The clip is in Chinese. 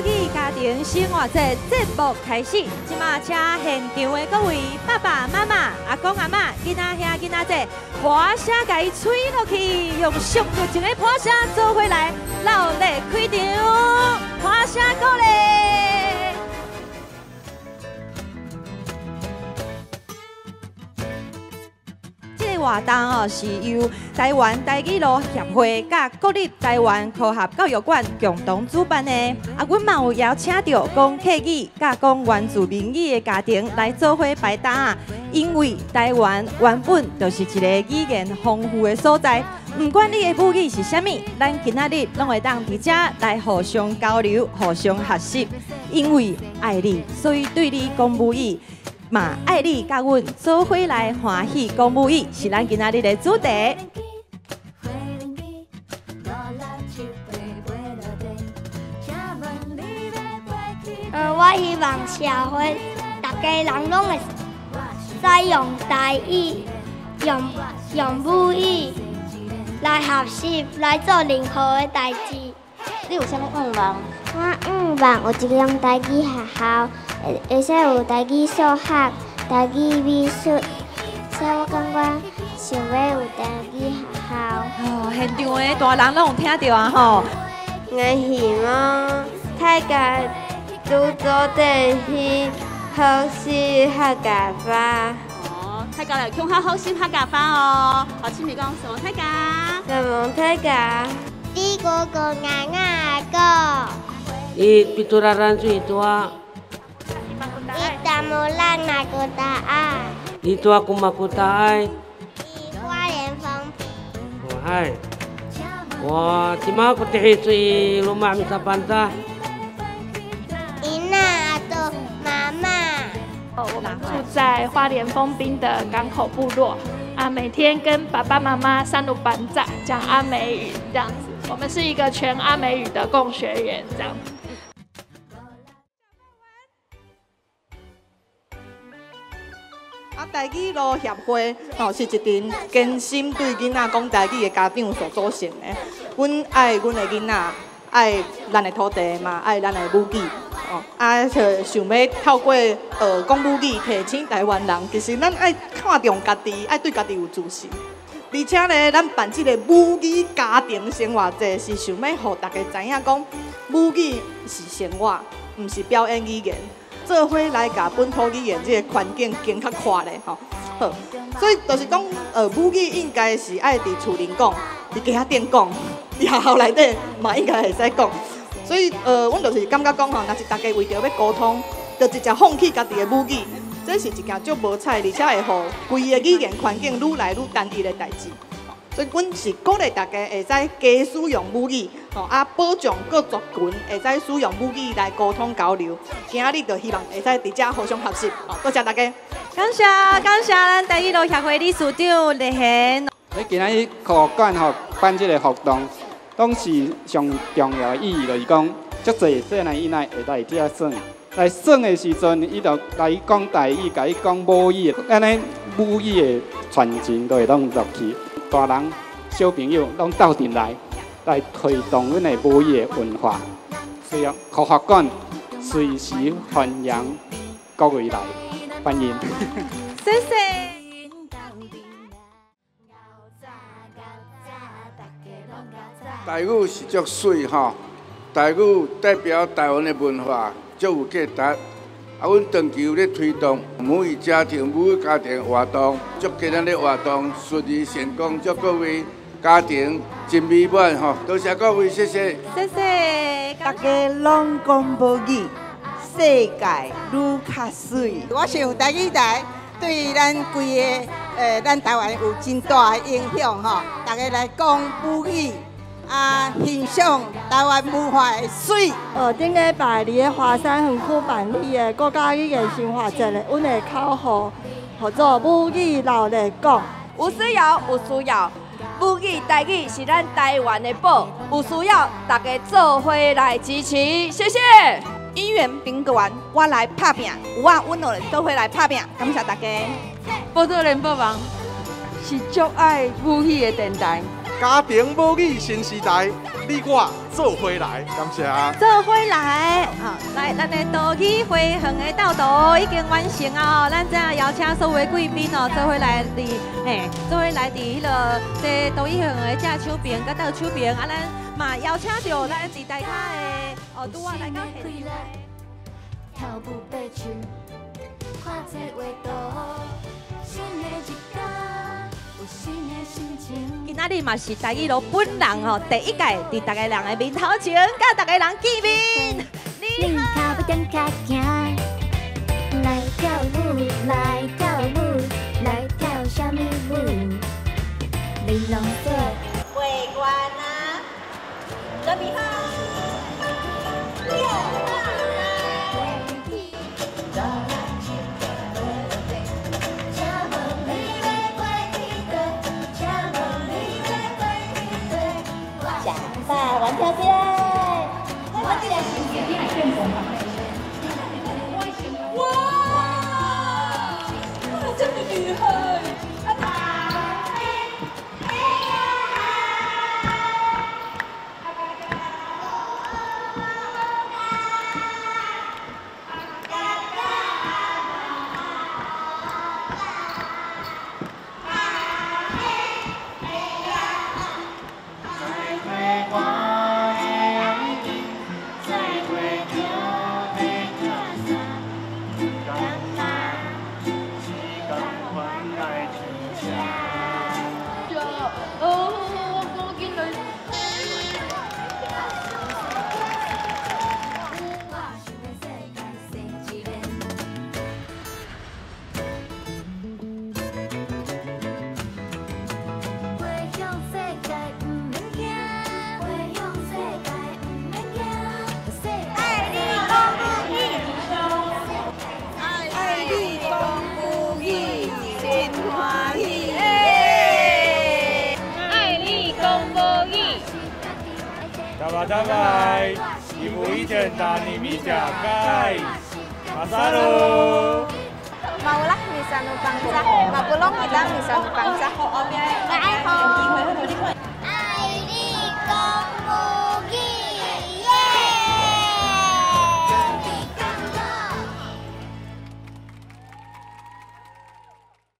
语家庭生活节节目开始，即马请现场的各位爸爸妈妈、阿公阿嬷、囡仔兄囡仔姐，歌声甲伊吹落去，用上热情的歌声做伙来热烈开场，歌声鼓励。 活动哦，是由台湾台语路协会甲国立台湾科学教育馆共同主办的。阮嘛有邀请到讲客语甲讲原住民语的家庭来做伙排档，因为台湾原本就是一个语言丰富的所在。不管你的母语是啥物，咱今仔日拢会当伫遮来互相交流、互相学习。因为爱你，所以对你讲母语。 嘛，爱你甲阮做伙来欢喜讲母语，是咱今仔日的主题。我希望社会大家人拢会使用台语、用母语来学习，来做任何的代志。你有啥物愿望？我愿望有一个用台语学校。 会使有台语数学、台语美术，所以我感觉想要有台语学校。哦，现场的大人拢有听到啊吼。我希望大家都做地去学习客家话。哦，大家来共下学习客家话哦。好，请你讲什么客家？什么客家？你哥哥牙牙哥。Pituraran su itu Itamulan aku taat. Itu aku makutai. Hoa Liên Phong. Hai. Wah, cuma aku teh si rumah misa panta. Ina atau Mama. 我们住在花莲丰滨的港口部落啊，每天跟爸爸妈妈三鲁班仔讲阿美语这样子。我们是一个全阿美语的共学员这样子。 台语路协会是一群根心对囡仔讲台语的家长所组成的。阮爱阮的囡仔，爱咱的土地嘛，爱咱的母语。就想要透过讲母语提醒台湾人，其实咱爱看重家己，爱对家己有自信。而且呢，咱办这个母语家庭生活节，是想要让大家知影讲，母语是生活，唔是表演语言。 做伙来甲本土语言这个环境更较快咧吼，好，所以就是讲，母语应该是爱伫厝里讲，伫家店讲，伫学校内底嘛应该会使讲，所以阮就是感觉讲吼，若是大家为着要沟通，就直接放弃家己的母语，这是一件足无彩，而且会互规个语言环境愈来愈单一的代志。 所以，阮是鼓励大家会使加使用母语，保障各族群会使使用母语来沟通交流。今日就希望会使伫遮互相学习，多谢大家。感谢咱台语路协会理事长李贤。你今日科学馆办这个活动，当时上重要的意义就是讲，足侪细汉囡仔会来遮耍，来耍的时阵，伊就来讲台语，甲伊讲母语，安尼母语的传承都会当落去。 大人、小朋友拢斗阵来推动阮的母语的文化，所以科学馆随时欢迎各位来欢迎。谢谢。台语是足水吼，台语代表台湾的文化，足有价值。阮长期有咧推动母语家庭活动，足今仔日活动顺利成功，祝各位家庭真美满吼！多谢各位，谢谢。谢谢。大家拢讲母语，世界愈较水。我想台语台对咱规个咱台湾有真大的影响吼，大家来讲母语。 欣赏台湾文化的水。顶个拜日的华山园区办理的国家语言生活节咧，阮的口号叫做母语热烈讲。有需要，母语台语是咱台湾的宝，有需要大家做伙来支持，谢谢。姻缘宾馆，我来拍拼，有啊，阮落做伙来拍拼，感谢大家。报道联播网是足爱母语的电台。家庭母语新时代，你我做伙来，感谢。做伙来，来，咱的道义回航的道路已经完成啊！咱这邀请所有的贵宾哦，做伙来做伙来伫迄个这道义回航的正手边，甲倒手边啊，咱嘛邀请到咱伫大家的拄啊来到现场。跳舞爬树，看这画图，新的一天，有新的心情。今仔日嘛是台语路本人吼，第一届伫大家人的面头前，甲大家人见面。你好，要点脚行，来跳舞，来跳舞，来跳什么舞？玲珑色，会馆啊，准备好。玩跳起来！玩起来！你还变红了？哇！这么厉害！Dapat ibu ijen tani bijak kai. Masaru. Maulah bisa numpang cah, mapulong kita bisa numpang cah.